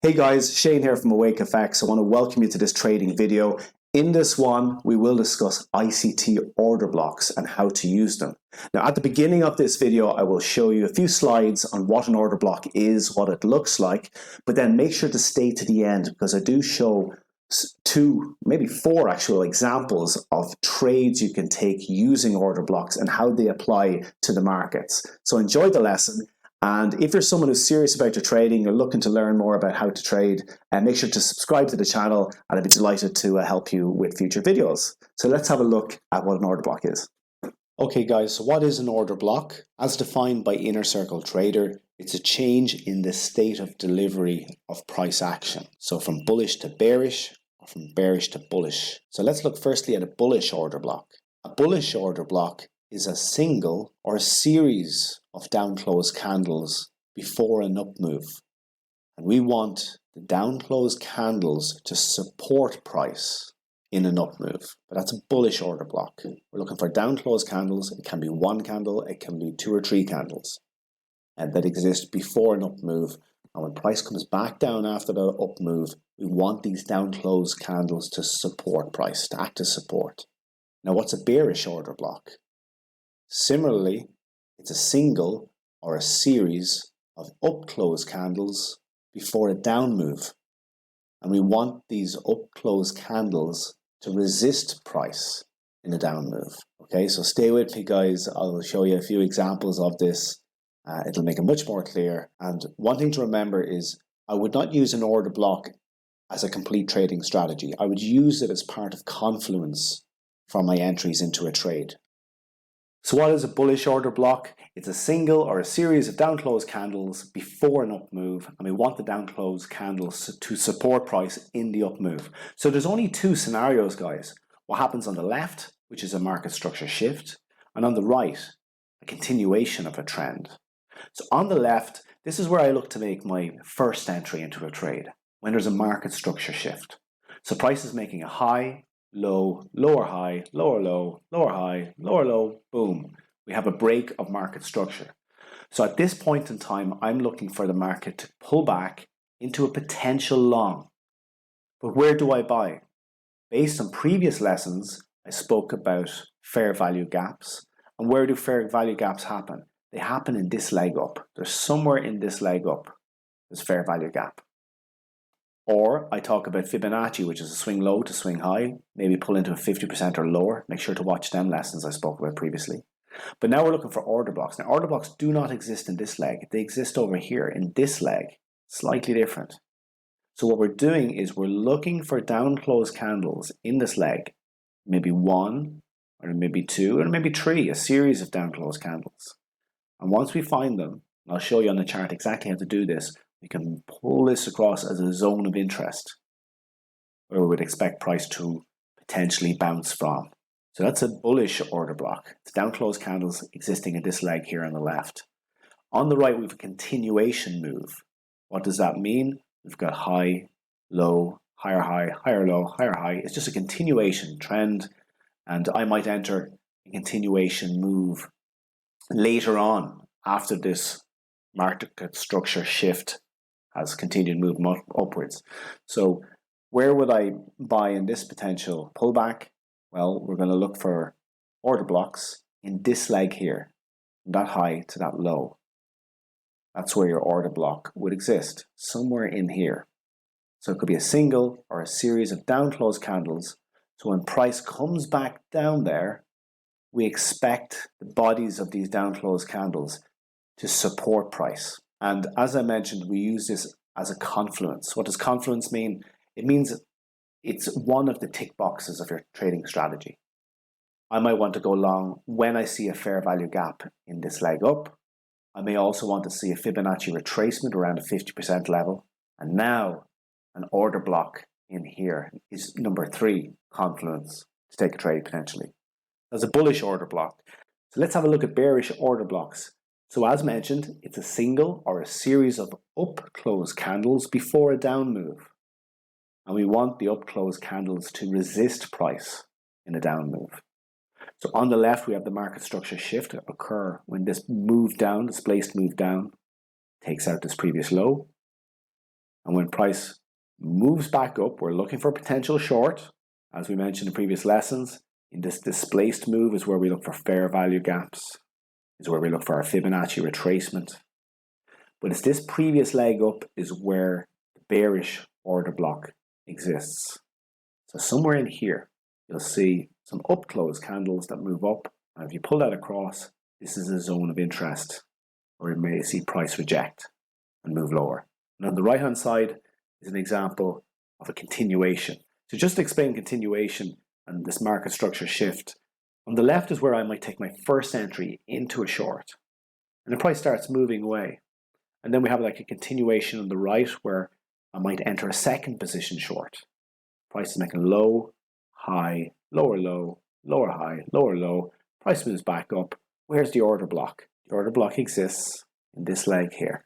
Hey guys, Shane here from Awake FX. I want to welcome you to this trading video. In this one, we will discuss ICT order blocks and how to use them. Now, at the beginning of this video, I will show you a few slides on what an order block is, what it looks like, but then make sure to stay to the end because I do show two, maybe four actual examples of trades you can take using order blocks and how they apply to the markets. So enjoy the lesson. And if you're someone who's serious about your trading, you're looking to learn more about how to trade, make sure to subscribe to the channel and I'd be delighted to help you with future videos. So let's have a look at what an order block is. Okay guys, so what is an order block? As defined by Inner Circle Trader, it's a change in the state of delivery of price action. So from bullish to bearish, or from bearish to bullish. So let's look firstly at a bullish order block. A bullish order block is a single or a series of down close candles before an up move. And we want the down close candles to support price in an up move. But that's a bullish order block. We're looking for down close candles. It can be one candle, it can be two or three candles that exist before an up move. And when price comes back down after the up move, we want these down close candles to support price, to act as support. Now, what's a bearish order block? Similarly, it's a single or a series of up close candles before a down move. And we want these up close candles to resist price in a down move. Okay, so stay with me guys. I'll show you a few examples of this. It'll make it much more clear. And one thing to remember is I would not use an order block as a complete trading strategy. I would use it as part of confluence for my entries into a trade. So what is a bullish order block? It's a single or a series of down close candles before an up move, and we want the down close candles to support price in the up move. So there's only two scenarios, guys. What happens on the left, which is a market structure shift, and on the right, a continuation of a trend. So on the left, this is where I look to make my first entry into a trade, when there's a market structure shift. So price is making a high, low, lower high, lower low, lower high, lower low, boom. We have a break of market structure. So at this point in time, I'm looking for the market to pull back into a potential long. But where do I buy? Based on previous lessons, I spoke about fair value gaps. And where do fair value gaps happen? They happen in this leg up. There's somewhere in this leg up, there's fair value gap. Or I talk about Fibonacci, which is a swing low to swing high, maybe pull into a 50% or lower. Make sure to watch them lessons I spoke about previously. But now we're looking for order blocks. Now order blocks do not exist in this leg. They exist over here in this leg, slightly different. So what we're doing is we're looking for down close candles in this leg, maybe one, or maybe two, or maybe three, a series of down close candles. And once we find them, and I'll show you on the chart exactly how to do this, we can pull this across as a zone of interest where we would expect price to potentially bounce from. So that's a bullish order block. It's down close candles existing in this leg here on the left. On the right, we have a continuation move. What does that mean? We've got high, low, higher low, higher high. It's just a continuation trend, and I might enter a continuation move later on after this market structure shift has continued moving upwards. So where would I buy in this potential pullback? Well, we're going to look for order blocks in this leg here, from that high to that low. That's where your order block would exist, somewhere in here. So it could be a single or a series of down close candles. So when price comes back down there, we expect the bodies of these down close candles to support price. And as I mentioned, we use this as a confluence. What does confluence mean? It means it's one of the tick boxes of your trading strategy. I might want to go long when I see a fair value gap in this leg up. I may also want to see a Fibonacci retracement around a 50% level. And now an order block in here is number 3, confluence, to take a trade potentially. That's a bullish order block. So let's have a look at bearish order blocks. So as mentioned, it's a single or a series of up close candles before a down move. And we want the up close candles to resist price in a down move. So on the left, we have the market structure shift occur when this move down, displaced move down, takes out this previous low. And when price moves back up, we're looking for potential short. As we mentioned in previous lessons, in this displaced move is where we look for fair value gaps, is where we look for our Fibonacci retracement. But it's this previous leg up is where the bearish order block exists. So somewhere in here, you'll see some up close candles that move up. And if you pull that across, this is a zone of interest where you may see price reject and move lower. And on the right hand side is an example of a continuation. So just to explain continuation and this market structure shift, on the left is where I might take my first entry into a short. And the price starts moving away. And then we have like a continuation on the right where I might enter a second position short. Price is making low, high, lower low, lower high, lower low. Price moves back up. Where's the order block? The order block exists in this leg here.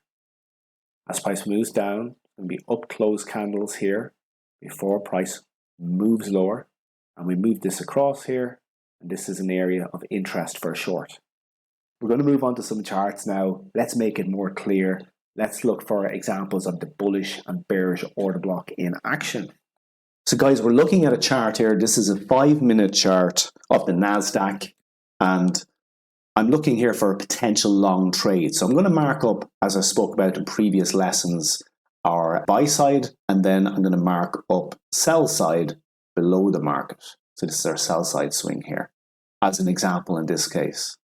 As price moves down, there's going to be up close candles here before price moves lower. And we move this across here. And this is an area of interest for a short. We're going to move on to some charts now. Let's make it more clear. Let's look for examples of the bullish and bearish order block in action. So guys, we're looking at a chart here. This is a 5-minute chart of the NASDAQ. And I'm looking here for a potential long trade. So I'm going to mark up, as I spoke about in previous lessons, our buy side. And then I'm going to mark up sell side below the market. So this is our sell side swing here, as an example in this case.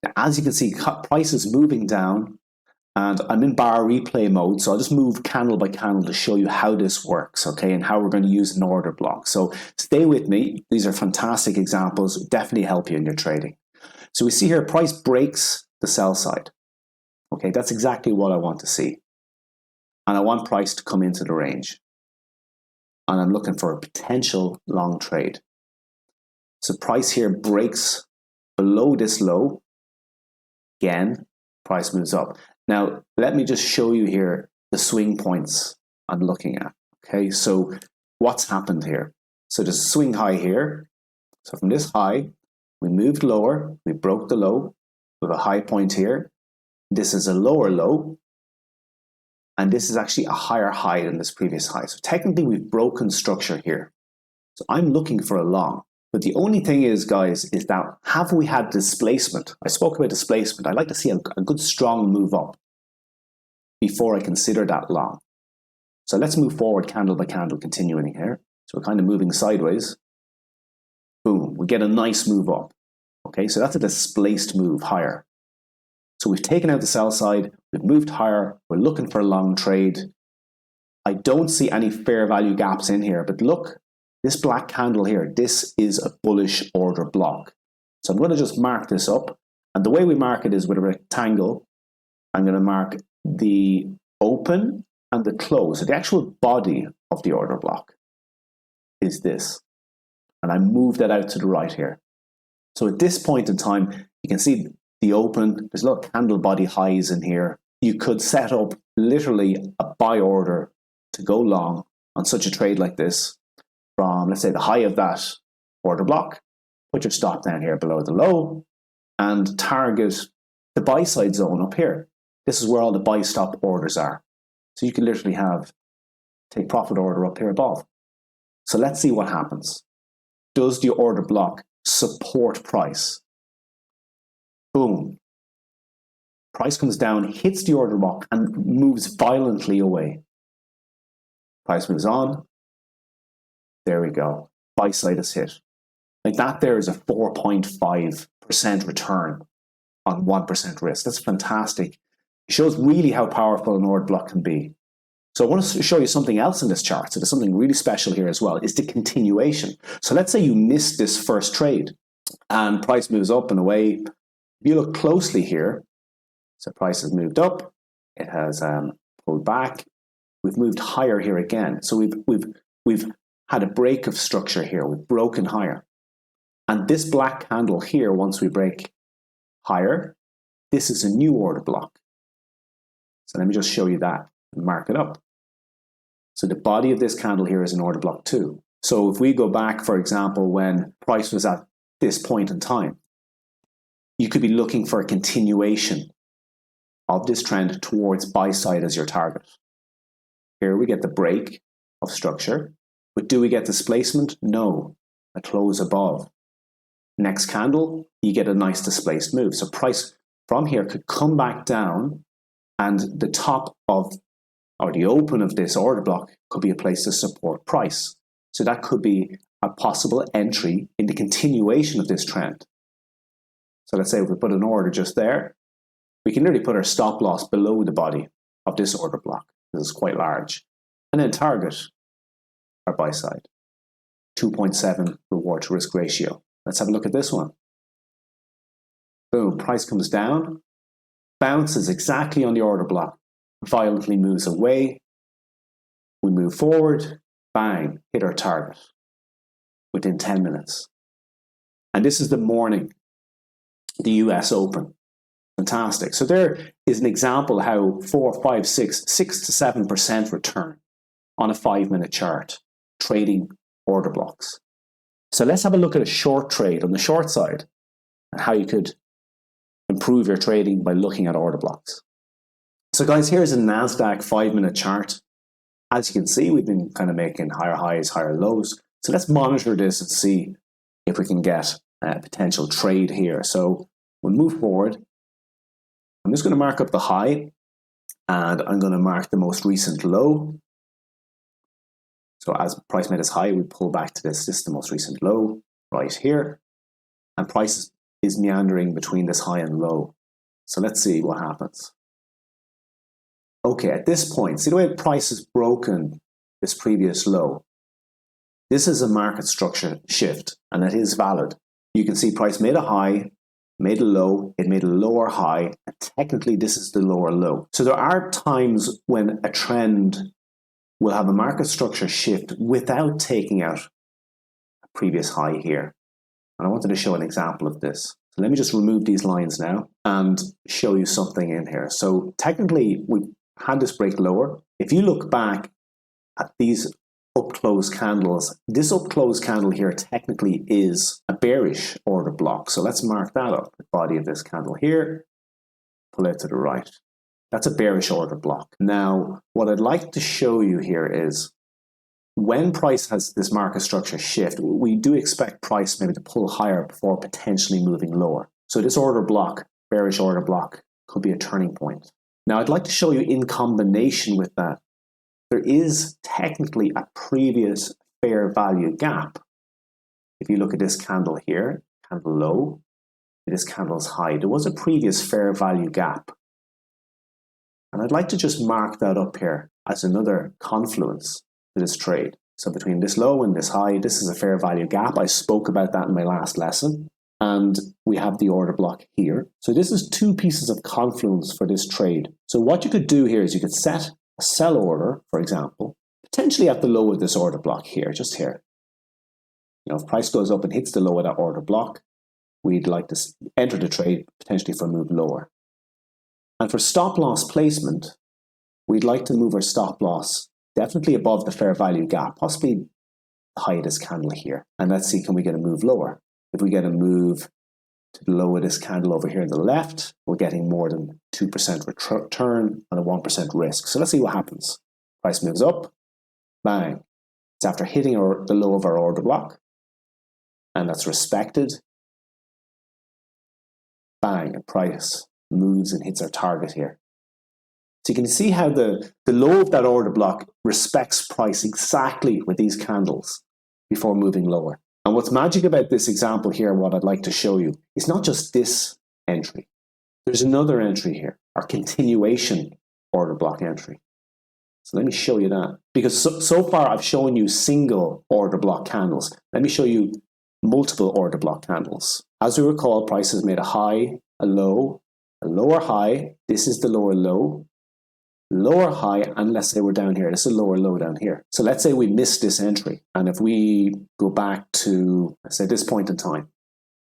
Now, as you can see, price is moving down and I'm in bar replay mode. So I'll just move candle by candle to show you how this works, okay, and how we're going to use an order block. So stay with me. These are fantastic examples, definitely help you in your trading. So we see here price breaks the sell side. Okay, that's exactly what I want to see. And I want price to come into the range. And I'm looking for a potential long trade. So price here breaks below this low. Again, price moves up. Now, let me just show you here the swing points I'm looking at. Okay, so what's happened here? So there's a swing high here. So from this high, we moved lower, we broke the low. We have a high point here. This is a lower low. And this is actually a higher high than this previous high. So technically, we've broken structure here. So I'm looking for a long. But the only thing is, guys, is that have we had displacement? I spoke about displacement. I'd like to see a good strong move up before I consider that long. So let's move forward candle by candle, continuing here. So we're kind of moving sideways. Boom, we get a nice move up. Okay, so that's a displaced move higher. So we've taken out the sell side, we've moved higher, we're looking for a long trade. I don't see any fair value gaps in here, but look, this black candle here, this is a bullish order block. So I'm going to just mark this up. And the way we mark it is with a rectangle. I'm going to mark the open and the close. So the actual body of the order block is this. And I move that out to the right here. So at this point in time, you can see the open, there's a lot of candle body highs in here. You could set up literally a buy order to go long on such a trade like this from, let's say, the high of that order block. Put your stop down here below the low and target the buy side zone up here. This is where all the buy stop orders are. So you can literally take profit order up here above. So let's see what happens. Does the order block support price? Boom. Price comes down, hits the order block, and moves violently away. Price moves on. There we go. Buy side is hit. Like that there is a 4.5% return on 1% risk. That's fantastic. It shows really how powerful an order block can be. So I want to show you something else in this chart. So there's something really special here as well, is the continuation. So let's say you missed this first trade and price moves up and away. If you look closely here, so price has moved up, it has pulled back. We've moved higher here again. So we've had a break of structure here. We've broken higher. And this black candle here, once we break higher, this is a new order block. So let me just show you that and mark it up. So the body of this candle here is an order block too. So if we go back, for example, when price was at this point in time, you could be looking for a continuation of this trend towards buy side as your target. Here we get the break of structure. But do we get displacement? No. A close above. Next candle, you get a nice displaced move. So price from here could come back down, and the top of, or the open of this order block could be a place to support price. So that could be a possible entry in the continuation of this trend. So let's say if we put an order just there, we can nearly put our stop loss below the body of this order block. This is quite large. And then target our buy side. 2.7 reward to risk ratio. Let's have a look at this one. Boom, price comes down, bounces exactly on the order block, violently moves away. We move forward, bang, hit our target within 10 minutes. And this is the morning, the US Open. Fantastic. So there is an example how 4, 5, 6 to 7% return on a 5-minute chart, trading order blocks. So let's have a look at a short trade on the short side and how you could improve your trading by looking at order blocks. So guys, here's a NASDAQ 5-minute chart. As you can see, we've been kind of making higher highs, higher lows. So let's monitor this and see if we can get a potential trade here. So we'll move forward. I'm just going to mark up the high, and I'm going to mark the most recent low. So as price made its high, we pull back to this. This is the most recent low right here. And price is meandering between this high and low. So let's see what happens. Okay, at this point, see the way the price has broken this previous low? This is a market structure shift, and it is valid. You can see price made a high, made a low, it made a lower high, and technically this is the lower low. So there are times when a trend will have a market structure shift without taking out a previous high here. And I wanted to show an example of this. So let me just remove these lines now and show you something in here. So technically we had this break lower. If you look back at these up close candles, this up close candle here technically is a bearish order block. So let's mark that up. The body of this candle here, pull it to the right. That's a bearish order block. Now, what I'd like to show you here is when price has this market structure shift, we do expect price maybe to pull higher before potentially moving lower. So this order block, bearish order block, could be a turning point. Now, I'd like to show you in combination with that, there is technically a previous fair value gap. If you look at this candle here, candle low, this candle's high, there was a previous fair value gap. And I'd like to just mark that up here as another confluence to this trade. So between this low and this high, this is a fair value gap. I spoke about that in my last lesson. And we have the order block here. So this is two pieces of confluence for this trade. So what you could do here is you could set a sell order, for example, potentially at the low of this order block here, just here. You know, if price goes up and hits the low of that order block, we'd like to enter the trade potentially for a move lower. And for stop loss placement, we'd like to move our stop loss definitely above the fair value gap, possibly the high of this candle here. And let's see, can we get a move lower? If we get a move to the low of this candle over here on the left, we're getting more than 2% return and a 1% risk. So let's see what happens. Price moves up, bang. It's after hitting the low of our order block, and that's respected. Bang, and price moves and hits our target here. So you can see how the low of that order block respects price exactly with these candles before moving lower. And what's magic about this example here, what I'd like to show you, is not just this entry. There's another entry here, our continuation order block entry. So let me show you that. Because so far I've shown you single order block candles. Let me show you multiple order block candles. As we recall, price has made a high, a low, a lower high. This is the lower low. Lower high, and let's say we're down here. This is a lower low down here. So let's say we missed this entry. And if we go back to, let's say, this point in time,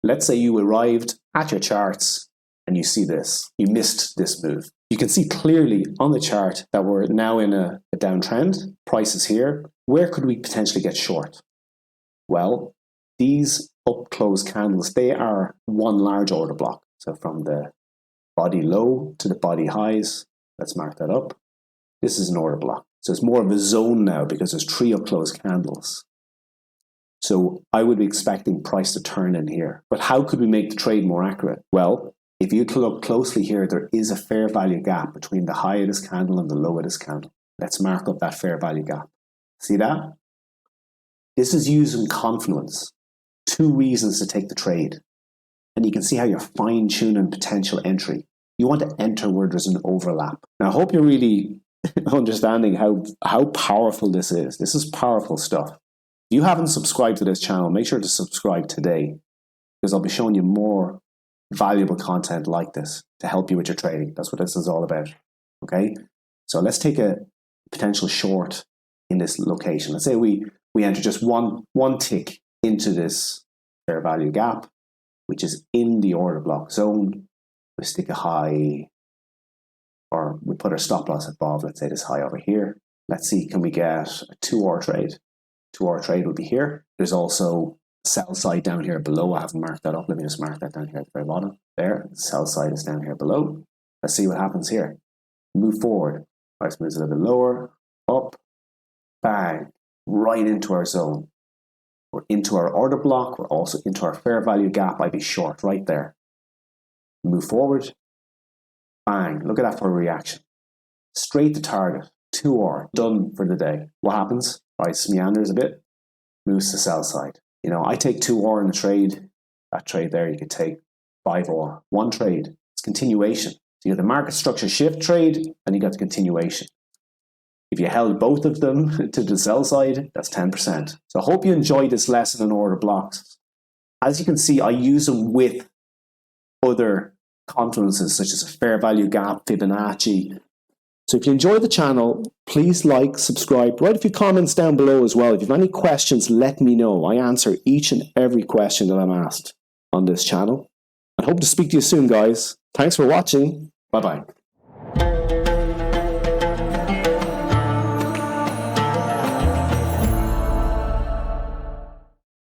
let's say you arrived at your charts and you see this. You missed this move. You can see clearly on the chart that we're now in a downtrend. Price is here. Where could we potentially get short? Well, these up close candles, they are one large order block. So from the body low to the body highs, let's mark that up. This is an order block. So it's more of a zone now because there's 3 up close candles. So I would be expecting price to turn in here. But how could we make the trade more accurate? Well, if you look closely here, there is a fair value gap between the high of this candle and the low of this candle. Let's mark up that fair value gap. See that? This is using confluence. 2 reasons to take the trade. And you can see how you're fine-tuning potential entry. You want to enter where there's an overlap. Now, I hope you're really understanding how powerful this is. This is powerful stuff. If you haven't subscribed to this channel, make sure to subscribe today, because I'll be showing you more valuable content like this to help you with your trading. That's what this is all about. Okay? So let's take a potential short in this location. Let's say we enter just one tick into this fair value gap, which is in the order block zone. We stick a high, or we put our stop loss above, let's say this high over here. Let's see, can we get a 2-hour trade? 2-hour trade will be here. There's also sell side down here below. I haven't marked that up. Let me just mark that down here at the very bottom. There, sell side is down here below. Let's see what happens here. Move forward. Price moves a little bit lower, up, bang, right into our zone. We're into our order block. We're also into our fair value gap. I'd be short right there. Move forward, bang. Look at that for a reaction. Straight to target, 2-hour, done for the day. What happens? Price meanders a bit, moves to sell side. You know, I take 2-hour in a trade. That trade there, you could take 5-hour. One trade, it's continuation. So you got the market structure shift trade, and you got the continuation. If you held both of them to the sell side, that's 10%. So I hope you enjoyed this lesson on order blocks. As you can see, I use them with other confluences such as a fair value gap, Fibonacci. So if you enjoy the channel, please like, subscribe, write a few comments down below as well. If you have any questions, let me know. I answer each and every question that I'm asked on this channel. I hope to speak to you soon, guys. Thanks for watching. Bye-bye.